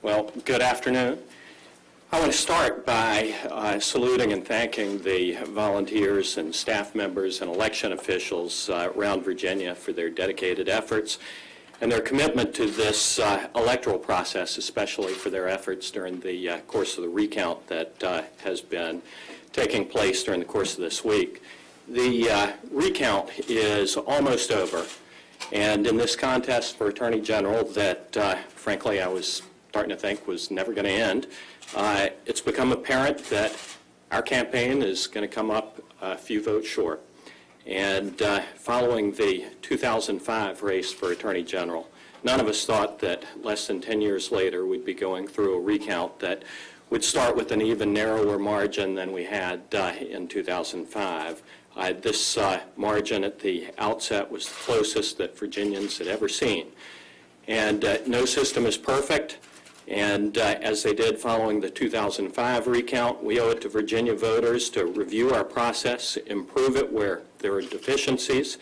Well, good afternoon. I want to start by saluting and thanking the volunteers and staff members and election officials around Virginia for their dedicated efforts and their commitment to this electoral process, especially for their efforts during the course of the recount that has been taking place during the course of this week. The recount is almost over, and in this contest for Attorney General that, frankly, I was starting to think was never going to end, it's become apparent that our campaign is going to come up a few votes short. And following the 2005 race for Attorney General, none of us thought that less than 10 years later we'd be going through a recount that would start with an even narrower margin than we had in 2005. This margin at the outset was the closest that Virginians had ever seen. And no system is perfect. And as they did following the 2005 recount, we owe it to Virginia voters to review our process, improve it where there are deficiencies.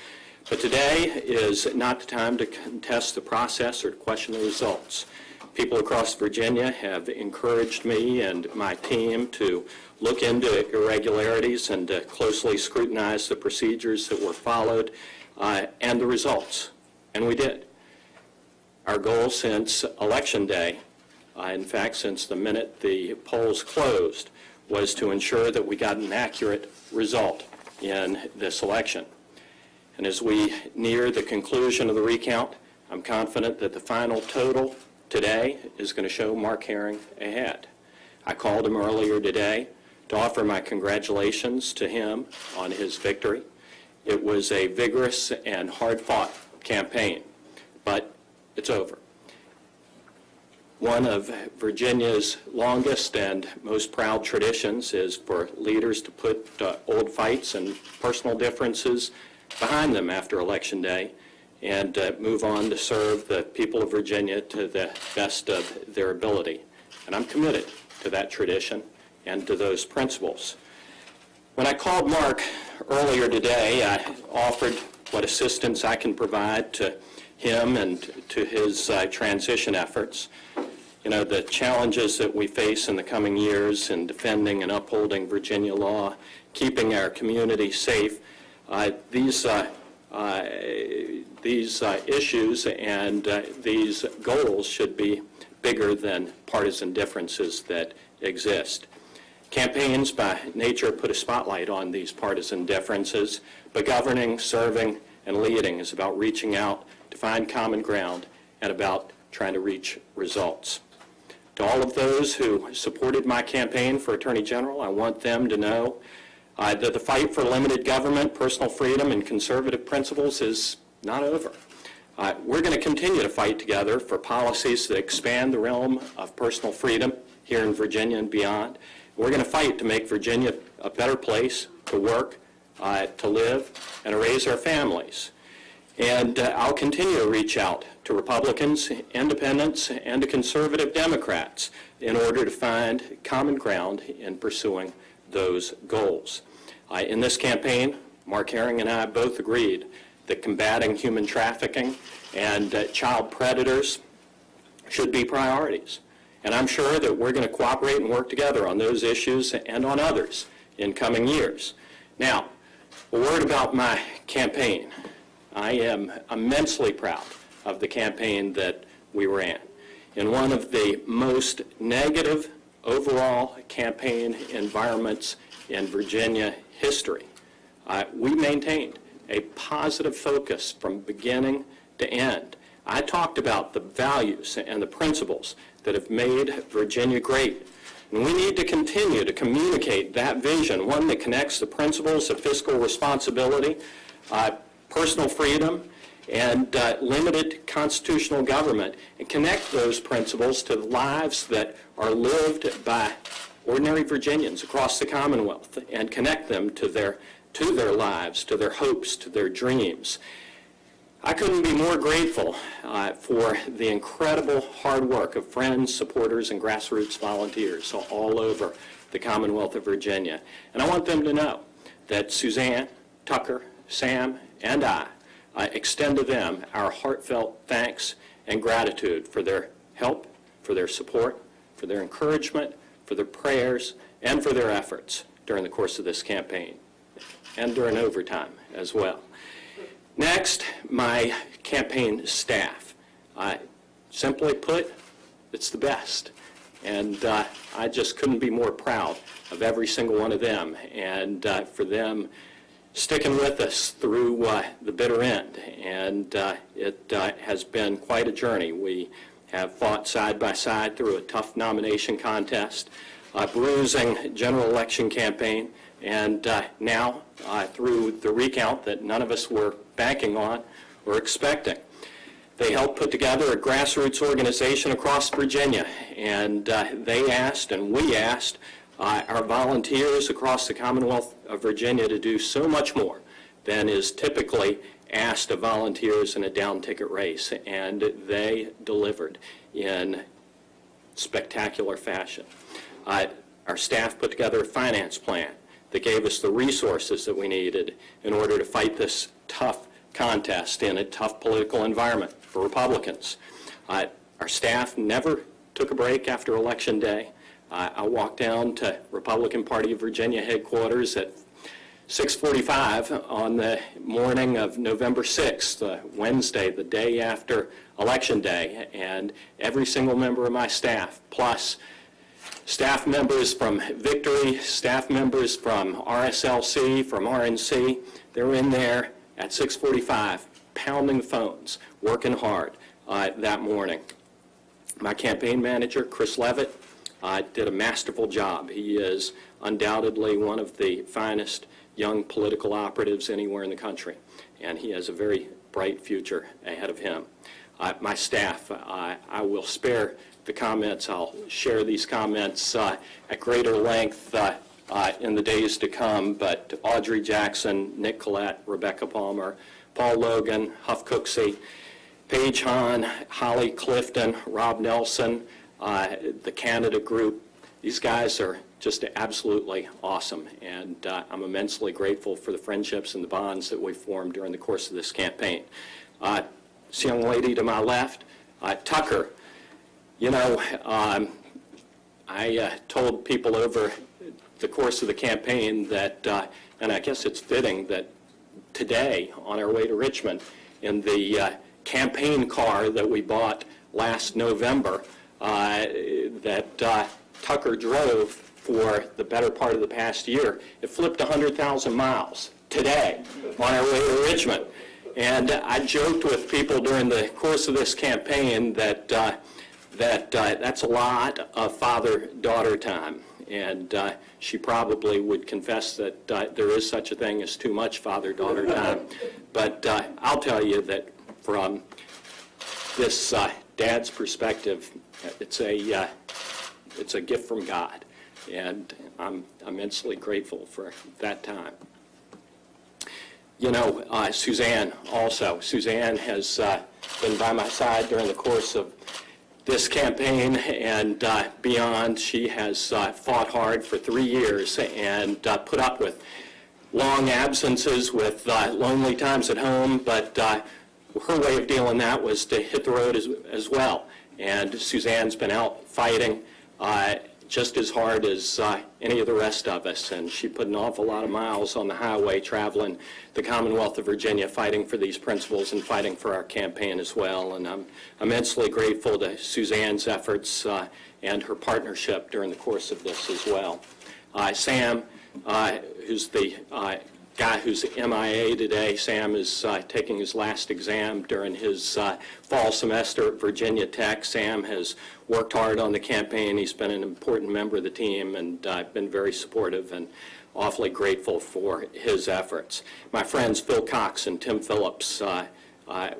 But today is not the time to contest the process or to question the results. People across Virginia have encouraged me and my team to look into irregularities and to closely scrutinize the procedures that were followed and the results. And we did. Our goal since Election Day, in fact, since the minute the polls closed, was to ensure that we got an accurate result in this election. And as we near the conclusion of the recount, I'm confident that the final total today is going to show Mark Herring ahead. I called him earlier today to offer my congratulations to him on his victory. It was a vigorous and hard-fought campaign, but it's over. One of Virginia's longest and most proud traditions is for leaders to put old fights and personal differences behind them after Election Day and move on to serve the people of Virginia to the best of their ability. And I'm committed to that tradition and to those principles. When I called Mark earlier today, I offered what assistance I can provide to him and to his transition efforts. You know, the challenges that we face in the coming years in defending and upholding Virginia law, keeping our community safe, these issues and these goals should be bigger than partisan differences that exist. Campaigns by nature put a spotlight on these partisan differences, but governing, serving, and leading is about reaching out to find common ground and about trying to reach results. To all of those who supported my campaign for Attorney General, I want them to know that the fight for limited government, personal freedom, and conservative principles is not over. We're going to continue to fight together for policies that expand the realm of personal freedom here in Virginia and beyond. We're going to fight to make Virginia a better place to work, to live, and to raise our families. And I'll continue to reach out to Republicans, independents, and to conservative Democrats in order to find common ground in pursuing those goals. In this campaign, Mark Herring and I both agreed that combating human trafficking and child predators should be priorities. And I'm sure that we're going to cooperate and work together on those issues and on others in coming years. Now, a word about my campaign. I am immensely proud of the campaign that we ran. In one of the most negative overall campaign environments in Virginia history, we maintained a positive focus from beginning to end. I talked about the values and the principles that have made Virginia great. And we need to continue to communicate that vision, one that connects the principles of fiscal responsibility, personal freedom, and limited constitutional government, and connect those principles to the lives that are lived by ordinary Virginians across the Commonwealth, and connect them to their lives, to their hopes, to their dreams. I couldn't be more grateful for the incredible hard work of friends, supporters, and grassroots volunteers all over the Commonwealth of Virginia. And I want them to know that Suzanne, Tucker, Sam, and I extend to them our heartfelt thanks and gratitude for their help, for their support, for their encouragement, for their prayers, and for their efforts during the course of this campaign, and during overtime as well. Next, my campaign staff. Simply put, it's the best. And I just couldn't be more proud of every single one of them, and for them sticking with us through the bitter end. And it has been quite a journey. We have fought side by side through a tough nomination contest, a bruising general election campaign, and now through the recount that none of us were banking on or expecting. They helped put together a grassroots organization across Virginia, and they asked, and we asked, our volunteers across the Commonwealth of Virginia to do so much more than is typically asked of volunteers in a down-ticket race, and they delivered in spectacular fashion. Our staff put together a finance plan that gave us the resources that we needed in order to fight this tough contest in a tough political environment for Republicans. Our staff never took a break after Election Day. I walked down to Republican Party of Virginia headquarters at 6:45 on the morning of November 6th, Wednesday, the day after Election Day, and every single member of my staff, plus staff members from Victory, staff members from RSLC, from RNC, they were in there at 6:45, pounding the phones, working hard that morning. My campaign manager, Chris Levitt, did a masterful job. He is undoubtedly one of the finest young political operatives anywhere in the country, and he has a very bright future ahead of him. My staff, I will spare the comments. I'll share these comments at greater length in the days to come, but Audrey Jackson, Nick Collette, Rebecca Palmer, Paul Logan, Huff Cooksey, Paige Hahn, Holly Clifton, Rob Nelson, the Canada group. These guys are just absolutely awesome, and I'm immensely grateful for the friendships and the bonds that we formed during the course of this campaign. This young lady to my left, Tucker, you know, I told people over the course of the campaign that, and I guess it's fitting that today on our way to Richmond in the campaign car that we bought last November that Tucker drove for the better part of the past year, it flipped 100,000 miles today on our way to Richmond. And I joked with people during the course of this campaign that that's a lot of father-daughter time. And she probably would confess that there is such a thing as too much father-daughter time. But I'll tell you that from this dad's perspective, it's a gift from God, and I'm immensely grateful for that time. You know, Suzanne also. Suzanne has been by my side during the course of this campaign and beyond. She has fought hard for 3 years and put up with long absences, with lonely times at home, but her way of dealing that was to hit the road as well. And Suzanne's been out fighting just as hard as any of the rest of us, and she put an awful lot of miles on the highway traveling the Commonwealth of Virginia, fighting for these principles and fighting for our campaign as well. And I'm immensely grateful to Suzanne's efforts and her partnership during the course of this as well. Sam, who's the guy who's MIA today. Sam is taking his last exam during his fall semester at Virginia Tech. Sam has worked hard on the campaign. He's been an important member of the team, and I've been very supportive and awfully grateful for his efforts. My friends Phil Cox and Tim Phillips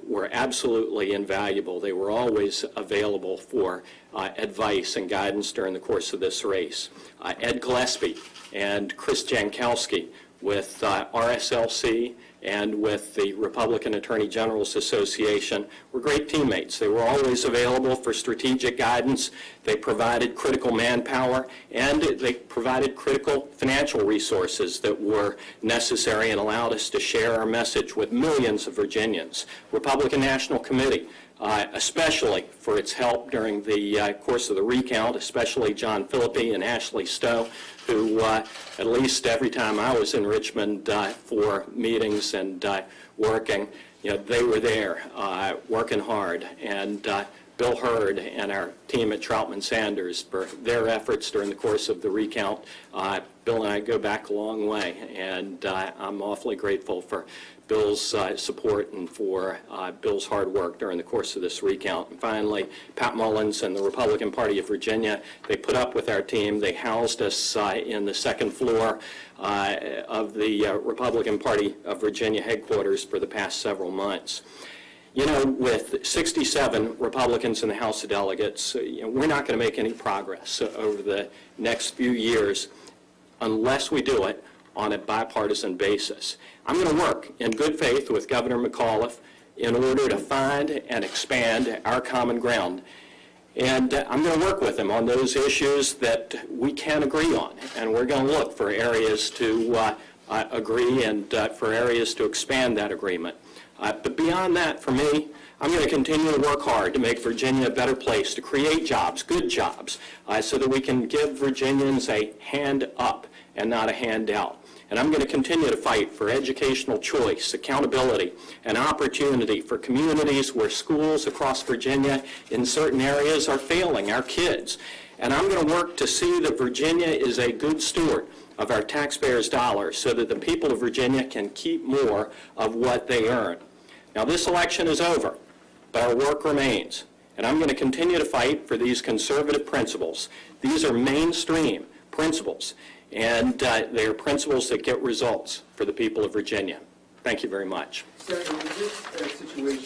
were absolutely invaluable. They were always available for advice and guidance during the course of this race. Ed Gillespie and Chris Jankowski with RSLC and with the Republican Attorney Generals Association were great teammates. They were always available for strategic guidance. They provided critical manpower, and they provided critical financial resources that were necessary and allowed us to share our message with millions of Virginians. Republican National Committee, especially for its help during the course of the recount, especially John Philippi and Ashley Stowe, who at least every time I was in Richmond for meetings and working, they were there working hard. And Bill Hurd and our team at Troutman Sanders for their efforts during the course of the recount. Bill and I go back a long way, and I'm awfully grateful for Bill's support and for Bill's hard work during the course of this recount. And finally, Pat Mullins and the Republican Party of Virginia, they put up with our team. They housed us in the second floor of the Republican Party of Virginia headquarters for the past several months. With 67 Republicans in the House of Delegates, we're not going to make any progress over the next few years unless we do it on a bipartisan basis. I'm going to work in good faith with Governor McAuliffe in order to find and expand our common ground. And I'm going to work with him on those issues that we can agree on. And we're going to look for areas to agree and for areas to expand that agreement. But beyond that, for me, I'm going to continue to work hard to make Virginia a better place, to create jobs, good jobs, so that we can give Virginians a hand up and not a handout. And I'm going to continue to fight for educational choice, accountability, and opportunity for communities where schools across Virginia in certain areas are failing our kids. And I'm going to work to see that Virginia is a good steward of our taxpayers' dollars so that the people of Virginia can keep more of what they earn. Now, this election is over, but our work remains. And I'm going to continue to fight for these conservative principles. These are mainstream principles, and they are principles that get results for the people of Virginia. Thank you very much. Senator, in this situation